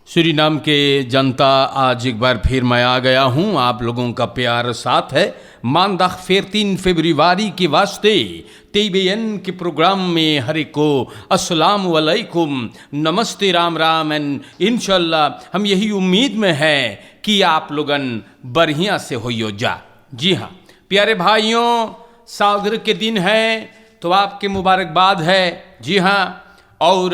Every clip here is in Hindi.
सूरीनाम के जनता, आज एक बार फिर मैं आ गया हूँ। आप लोगों का प्यार साथ है। मानदाख 14 फरवरी के वास्ते TBN के प्रोग्राम में हर एक को अस्सलाम वालेकुम, नमस्ते, राम राम एंड इंशाल्लाह हम यही उम्मीद में है कि आप लोगन बढ़िया से होइयो जा। जी हाँ प्यारे भाइयों, सालगिरह के दिन है तो आपके मुबारकबाद है। जी हाँ, और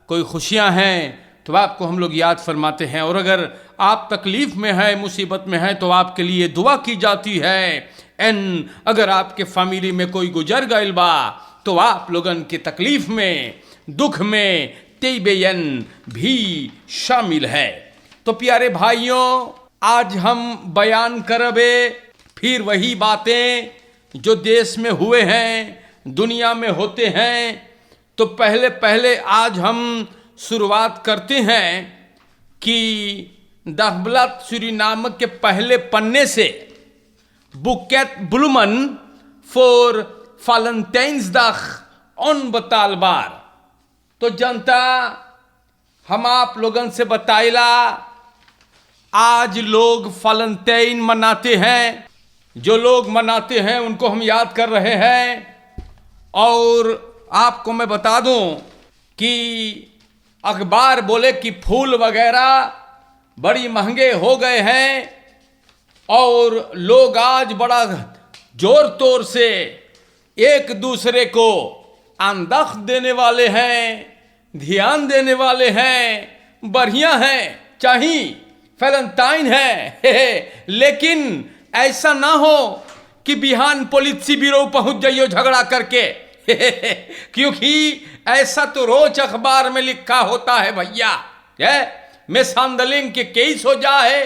कोई खुशियाँ हैं तो आपको हम लोग याद फरमाते हैं, और अगर आप तकलीफ़ में हैं, मुसीबत में हैं तो आपके लिए दुआ की जाती है। एन अगर आपके फैमिली में कोई गुजर गइल बा तो आप लोगन के तकलीफ़ में, दुख में TBN भी शामिल है। तो प्यारे भाइयों, आज हम बयान करबे फिर वही बातें जो देश में हुए हैं, दुनिया में होते हैं। तो पहले आज हम शुरुआत करते हैं कि दagblad सूरीनाम के पहले पन्ने से बुकेट ब्लूमन फॉर Valentijnsdag onbetaalbaar। तो जनता, हम आप लोगन से बताइला, आज लोग वैलेंटाइन मनाते हैं। जो लोग मनाते हैं उनको हम याद कर रहे हैं। और आपको मैं बता दूं कि अखबार बोले कि फूल वगैरह बड़ी महंगे हो गए हैं और लोग आज बड़ा जोर तोर से एक दूसरे को आंदख देने वाले हैं, ध्यान देने वाले हैं। बढ़िया है, चाहिए, वैलेंटाइन है। लेकिन ऐसा ना हो कि बिहान पुलिस ब्यूरो पहुंच जाइयो झगड़ा करके क्योंकि ऐसा तो रोज अखबार में लिखा होता है भैया। मिसहैंडलिंग के केस हो जाए,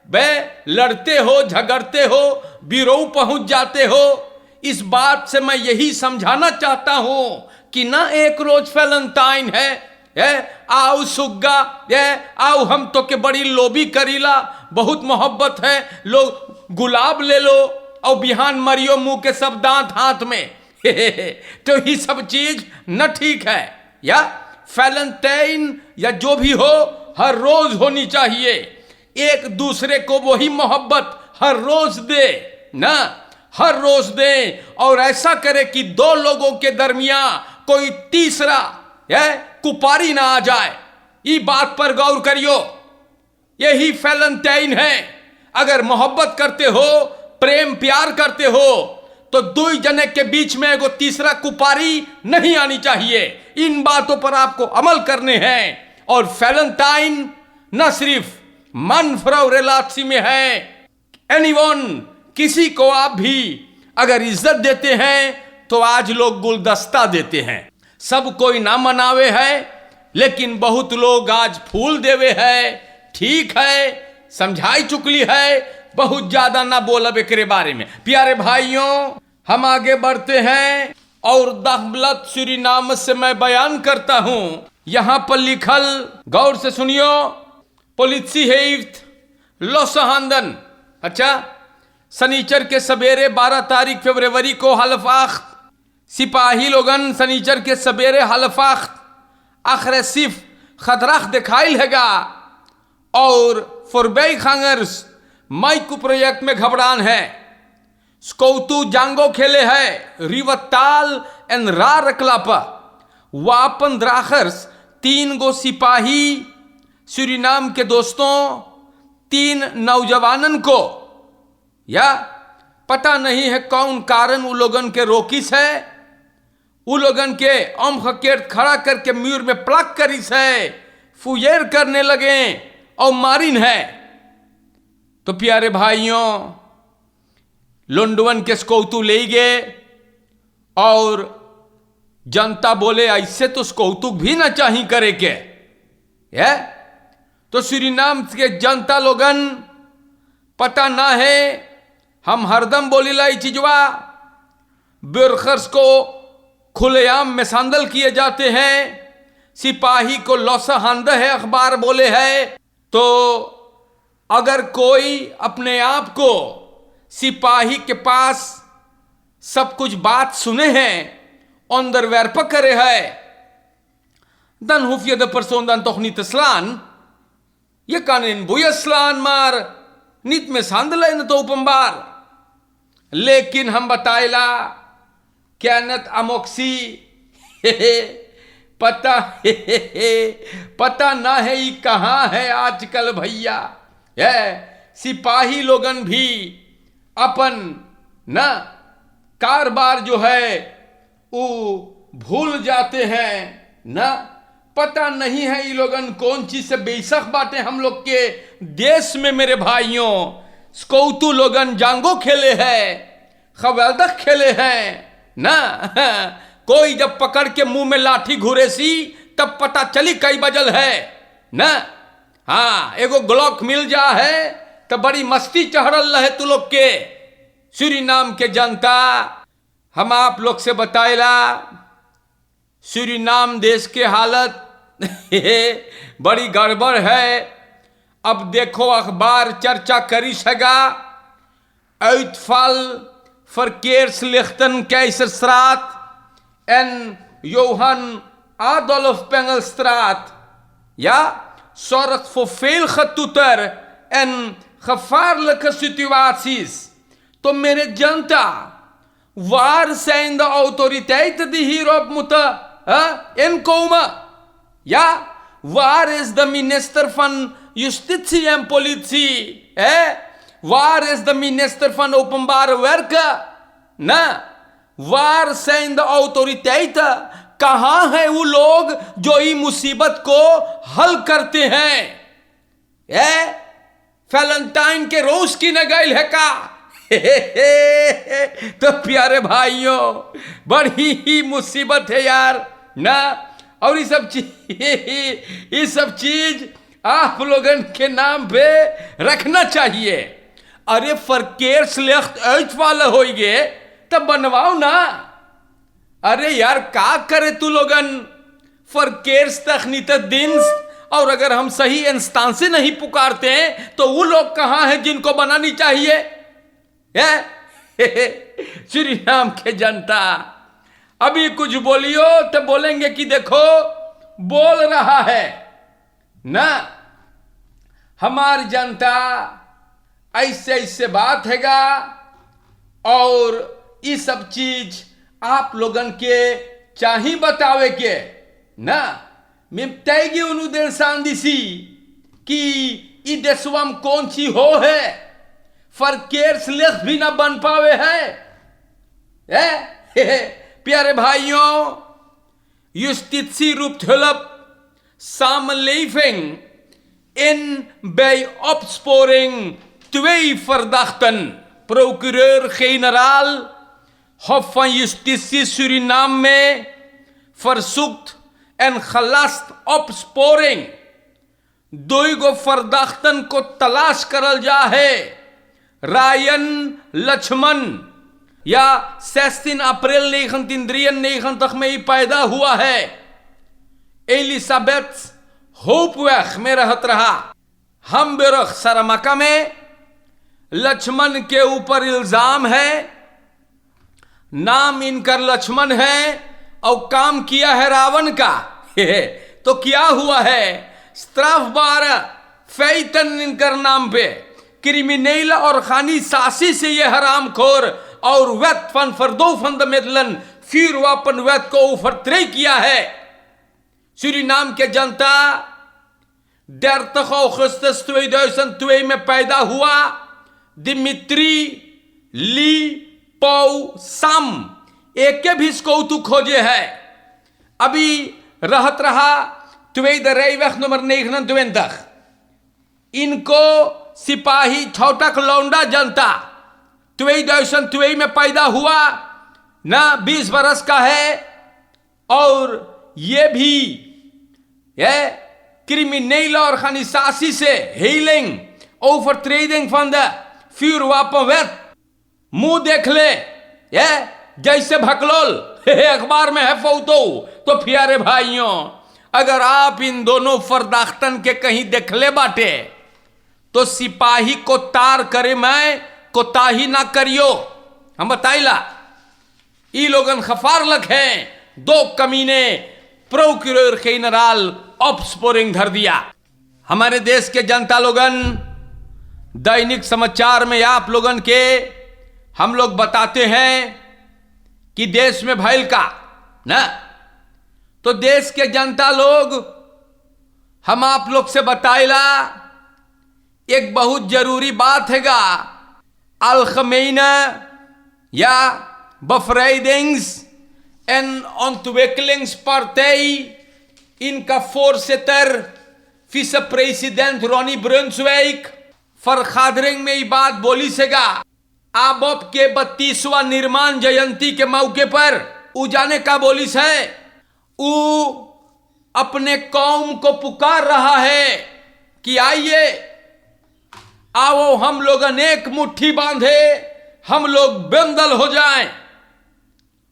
बे लड़ते हो, झगड़ते हो, ब्यूरो पहुंच जाते हो। इस बात से मैं यही समझाना चाहता हूं कि ना एक रोज वैलेंटाइन है, आओ सुग्गा, आओ हम तो के बड़ी लोबी करीला, बहुत मोहब्बत है, लोग गुलाब ले लो और बिहान मरियो मुंह के सब दांत हाथ में तो ये सब चीज न ठीक है। या वैलेंटाइन या जो भी हो हर रोज होनी चाहिए। एक दूसरे को वही मोहब्बत हर रोज दे ना, हर रोज दे। और ऐसा करे कि दो लोगों के दरमियान कोई तीसरा कुपारी ना आ जाए। ये बात पर गौर करियो। यही वैलेंटाइन है। अगर मोहब्बत करते हो, प्रेम प्यार करते हो, तो दो जने के बीच में एगो तीसरा कुपारी नहीं आनी चाहिए। इन बातों पर आपको अमल करने हैं। और वैलेंटाइन न सिर्फ मन फ्राउ रिलाक्सी में है, एनीवन, किसी को आप भी अगर इज्जत देते हैं तो आज लोग गुलदस्ता देते हैं। सब कोई ना मनावे है, लेकिन बहुत लोग आज फूल देवे है। ठीक है, समझाई चुकली है, बहुत ज्यादा ना बोलब एकरे बारे में। प्यारे भाइयों, हम आगे बढ़ते हैं और दagblad सूरीनाम से मैं बयान करता हूं। यहां पर लिखल गौर से सुनियो। पुलिसी heeft लॉसहांदन, अच्छा, सनीचर के सवेरे 12 तारीख फरवरी को हल्फाख्त सिपाही लोगन सनीचर के सवेरे हल्फाख्त अग्रेसिव खतराख दिखाइल हैगा और फुरबई खांगर्स माइकू प्रोजेक्ट में घबरान है। स्कौतू जांगो खेले है रिवताल एन रा रकलापा वापन द्राखर्स 3 गो सिपाही सूरीनाम के दोस्तों, 3 नौजवानन को, या पता नहीं है कौन कारण उ लोगन के रोकिस है, उ लोगन के अमखकेट खड़ा करके म्यूर में प्लग करिस है, फुयर करने लगे और मारिन है। तो प्यारे भाइयों, लोंडवन के स्कौतू ले गए और जनता बोले ऐसे तो स्कौतुक भी ना चाहिए करे के। तो सूरीनाम के जनता लोगन पता ना है, हम हरदम बोलीला ये चीजवा, बुरखर्स को खुलेआम में सांदल किए जाते हैं, सिपाही को लौसाहांदा है, अखबार बोले है। तो अगर कोई अपने आप को सिपाही के पास सब कुछ बात सुने हैं, onderwerpen करे है, dan hoef je de persoon dan toch niet te slaan. Ye kan बुयसलान मार नित में सांदले न तो उपम्बार लेकिन हम बताइला कैनत अमोक्सी पता पता ना है ये कहाँ है आजकल भैया। है सिपाही लोगन भी अपन न कारोबार जो है वो भूल जाते हैं न। पता नहीं है ये लोगन कौन चीज से बेशक बाटे हम लोग के देश में। मेरे भाइयों स्कौतू लोगन जांगो खेले हैं, खवैदक खेले हैं ना। कोई जब पकड़ के मुंह में लाठी घुरेसी तब पता चली कई बजल है ना। हाँ एगो ग्लॉक मिल जा है तो बड़ी मस्ती चढ़ल रहे तू लोग के। सूरीनाम के जनता हम आप लोग से बताइला सूरीनाम देश के हालत बड़ी गड़बड़ है। अब देखो अखबार चर्चा करी सगा uitval verkeerslichten Keizerstraat en Johan Adolf Pengelstraat. Ja, zorgt voor veel getoeter en gevaarlijke situaties. तो मेरे जनता waar zijn de autoriteiten die hierop moeten inkomen? Ja, waar is de minister van Justitie en Politie? Waar is de minister van Openbare Werken? Na, waar zijn de autoriteiten? कहाँ है वो लोग जो इस मुसीबत को हल करते हैं? वैलेंटाइन के रोज की न गई है का? तो प्यारे भाइयों बड़ी ही मुसीबत है यार ना। और ये सब चीज आप लोगन के नाम पे रखना चाहिए। अरे verkeerslicht uitvallen होइगे तब बनवाओ ना। अरे यार का करे तू लोगन verkeerstechnietendienst और अगर हम सही इंस्टांस से नहीं पुकारते हैं तो वो लोग कहाँ हैं जिनको बनानी चाहिए? सूरीनाम के जनता अभी कुछ बोलियो तो बोलेंगे कि देखो बोल रहा है ना। हमारी जनता ऐसे ऐसे बात हैगा और ये सब चीज आप लोगन के चाही बतावे के ना। मिमतेगी उनुदेर सांदिसी कि ई देशवम कौन सी हो है verkeerslicht भी ना बन पावे है। प्यारे भाइयों justitie roept hulp samenleving in bij opsporing 2 verdachten. Procureur-generaal Hof van Justitie Suriname verzoekt en gelast opsporing 2 verdachten को तलाश करल जा है। रायन लक्ष्मण या 16 अप्रैल 1993 में ही पैदा हुआ है। एलिजाबेथ होपवेग में रहत रहा। हमबेरख सरमका में लक्ष्मण के ऊपर इल्जाम है। नाम इनकर लक्ष्मण है और काम किया है रावण का। तो क्या हुआ है? स्ट्राफबार फैतन इनकर नाम पे क्रिमिनल और खानी सासी से ये हरामखोर और wet van verdoving de middelen vuurwapenwet को overtreden किया है। सूरीनाम के जनता 30 अगस्त 2002 में पैदा हुआ दिमित्री ली पाउ साम एक के भी स्कौतु खोजे है। अभी रहत रहा Tweede Rijweg nummer 29। इनको सिपाही छोटक लौंडा जनता 2002 में पैदा हुआ ना, 20 बरस का है और ये भी क्रिमिनल organisatie से healing overtreding van de vuurwapenwet। मुंह देख ले जैसे भकलोल अखबार में है फोटो। तो प्यारे भाइयों अगर आप इन दोनों फरदाख्तन के कहीं देख ले बाटे तो सिपाही को तार करे मैं कोताही ना करियो। हम बताइला ई लोगन खफार लख हैं 2 कमीने प्रोक्यूरर जनरल ऑप्सपोरिंग धर दिया। हमारे देश के जनता लोगन, दैनिक समाचार में आप लोगन के हम लोग बताते हैं कि देश में भइल का ना, तो देश के जनता लोग हम आप लोग से बताइला एक बहुत जरूरी बात हैगा। अल खमैनी या bevrijdings- en ontwikkelingspartij इनका voorzitter vice-president Ronnie Brunswijk vergadering में ये बात बोली सेगा। आबोप के 32वां निर्माण जयंती के मौके पर उ जाने का बोलिस है, उ अपने कौम को पुकार रहा है कि आइए आओ हम लोग अनेक मुट्ठी बांधे, हम लोग बंदल हो जाएं।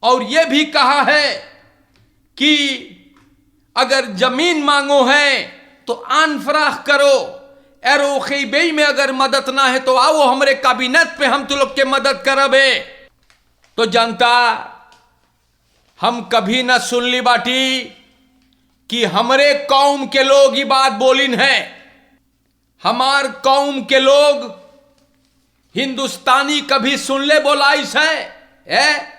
और यह भी कहा है कि अगर जमीन मांगो है तो आन फराख करो, एरो खैबे में अगर मदद ना है तो आओ हमारे कैबिनेट पे हम तुम लोग के मदद करबे। तो जनता, हम कभी ना सुन ली बाटी कि हमरे कौम के लोग ये बात बोलिन है। हमार कौम के लोग हिंदुस्तानी कभी सुन ले बोलाइस है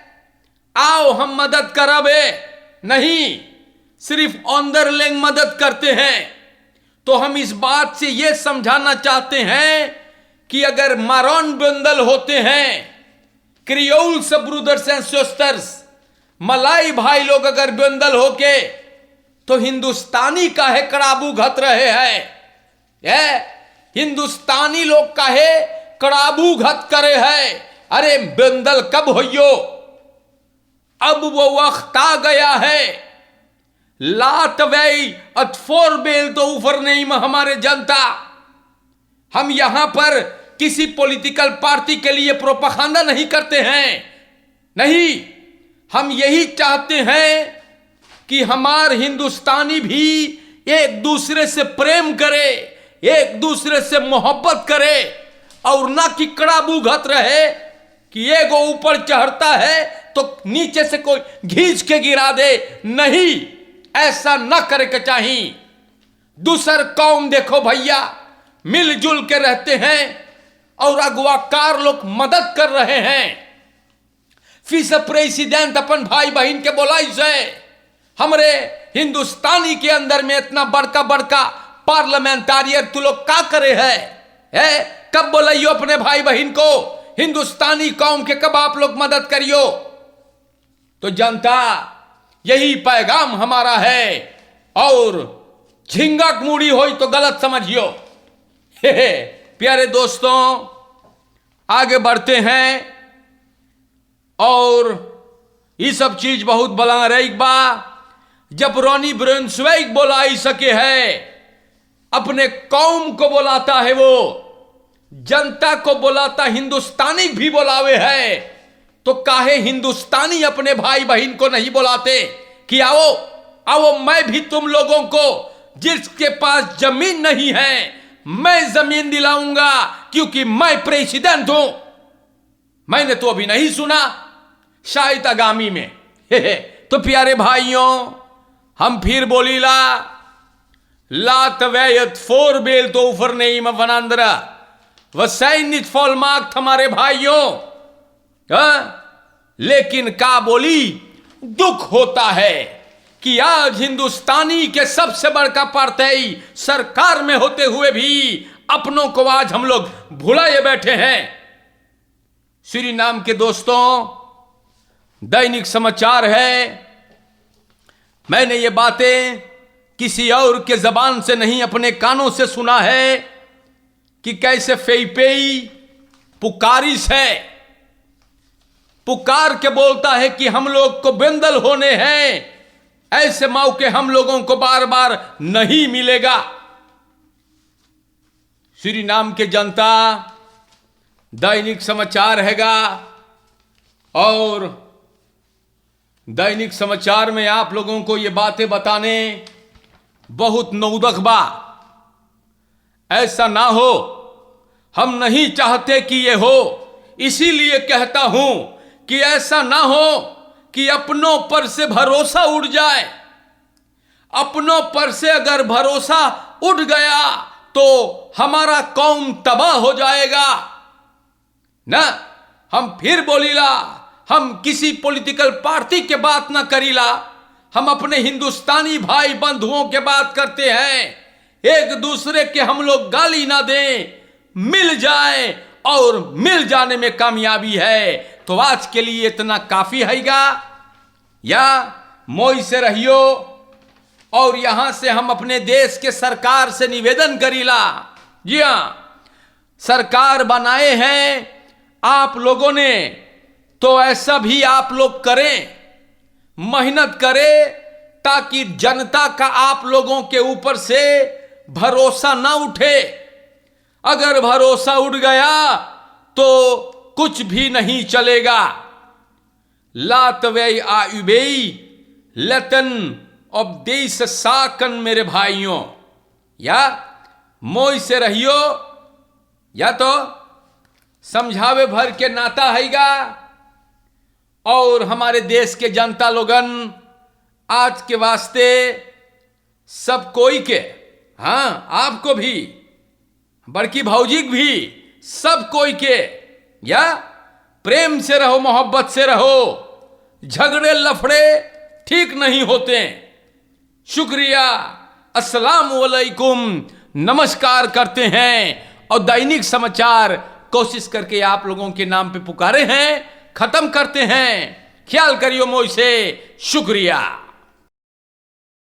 आओ हम मदद करबे, नहीं, सिर्फ अंदरलेंग मदद करते हैं। तो हम इस बात से यह समझाना चाहते हैं कि अगर मारोन बंदल होते हैं, क्रियोल्स ब्रदर्स एंड सिस्टर्स, मलाई भाई लोग अगर बंदल होके, तो हिंदुस्तानी काहे कड़ाबू घत रहे हैं? हिंदुस्तानी लोग काहे कड़ाबू घत करे है? अरे बंदल कब होइयो? अब वो वक्त आ गया है। लात वही अतफोर बेल तो ऊपर नहीं में हमारे जनता, हम यहां पर किसी पॉलिटिकल पार्टी के लिए प्रोपगेंडा नहीं करते हैं, नहीं, हम यही चाहते हैं कि हमार हिंदुस्तानी भी एक दूसरे से प्रेम करे, एक दूसरे से मोहब्बत करे, और ना कि कड़ाबू घत रहे कि एगो ऊपर चढ़ता है तो नीचे से कोई घींच के गिरा दे। नहीं, ऐसा ना करे के चाहिए। दूसर कौम देखो भैया, मिलजुल के रहते हैं और अगवाकार लोग मदद कर रहे हैं। विस प्रेसिडेंट अपन भाई बहन के बोलाई से हमरे हिंदुस्तानी के अंदर में इतना बड़का बड़का पार्लियामेंटारियर तू लोग का करे है? कब बोलाइयो अपने भाई बहन को? हिंदुस्तानी कौम के कब आप लोग मदद करियो? तो जनता, यही पैगाम हमारा है, और झिंगक मुड़ी होई तो गलत समझियो। प्यारे दोस्तों, आगे बढ़ते हैं और ये सब चीज बहुत बला रही बा। जब रॉनी ब्रुन्सविक बोलाई सके है, अपने कौम को बुलाता है, वो जनता को बुलाता, हिंदुस्तानी भी बुलावे है, तो काहे हिंदुस्तानी अपने भाई बहन को नहीं बुलाते कि आओ आओ, मैं भी तुम लोगों को, जिसके पास जमीन नहीं है, मैं जमीन दिलाऊंगा, क्योंकि मैं प्रेसिडेंट हूं। मैंने तो अभी नहीं सुना, शायद आगामी में। तो प्यारे भाइयों, हम फिर बोलीला, लात वैयत फोर बेल तो ऊपर नहीं में वनांदरा वसैनित फॉलमार्क हमारे भाइयों। लेकिन का बोली, दुख होता है कि आज हिंदुस्तानी के सबसे बड़का पार्टी सरकार में होते हुए भी अपनों को आज हम लोग भुलाए बैठे हैं। श्री नाम के दोस्तों, दैनिक समाचार है। मैंने ये बातें किसी और के जबान से नहीं, अपने कानों से सुना है कि कैसे फेईपेई पुकारिश है, पुकार के बोलता है कि हम लोग को बंदल होने हैं। ऐसे मौके हम लोगों को बार बार नहीं मिलेगा। श्री नाम के जनता, दैनिक समाचार हैगा, और दैनिक समाचार में आप लोगों को ये बातें बताने बहुत नौदक बा। ऐसा ना हो, हम नहीं चाहते कि ये हो, इसीलिए कहता हूं कि ऐसा ना हो कि अपनों पर से भरोसा उड़ जाए। अपनों पर से अगर भरोसा उठ गया तो हमारा कौम तबाह हो जाएगा ना। हम फिर बोलीला, हम किसी पॉलिटिकल पार्टी के बात ना करीला, हम अपने हिंदुस्तानी भाई बंधुओं के बात करते हैं। एक दूसरे के हम लोग गाली ना दें, मिल जाए और मिल जाने में कामयाबी है। तो आज के लिए इतना काफी हैगा, या मोई से रहियो। और यहां से हम अपने देश के सरकार से निवेदन करीला, जी हां, सरकार बनाए हैं आप लोगों ने, तो ऐसा भी आप लोग करें, मेहनत करें, ताकि जनता का आप लोगों के ऊपर से भरोसा ना उठे। अगर भरोसा उठ गया तो कुछ भी नहीं चलेगा। लातवे आयुबेई लतन उपदेश साकन मेरे भाइयों, या मोई से रहियो, या तो समझावे भर के नाता हैगा। और हमारे देश के जनता लोगन आज के वास्ते सब कोई के, हां आपको भी, बड़की भौजी भी, सब कोई के, या प्रेम से रहो, मोहब्बत से रहो। झगड़े लफड़े ठीक नहीं होते। शुक्रिया, अस्सलाम वालेकुम, नमस्कार करते हैं। और दैनिक समाचार कोशिश करके आप लोगों के नाम पे पुकारे हैं, खत्म करते हैं। ख्याल करियो मोई से। शुक्रिया।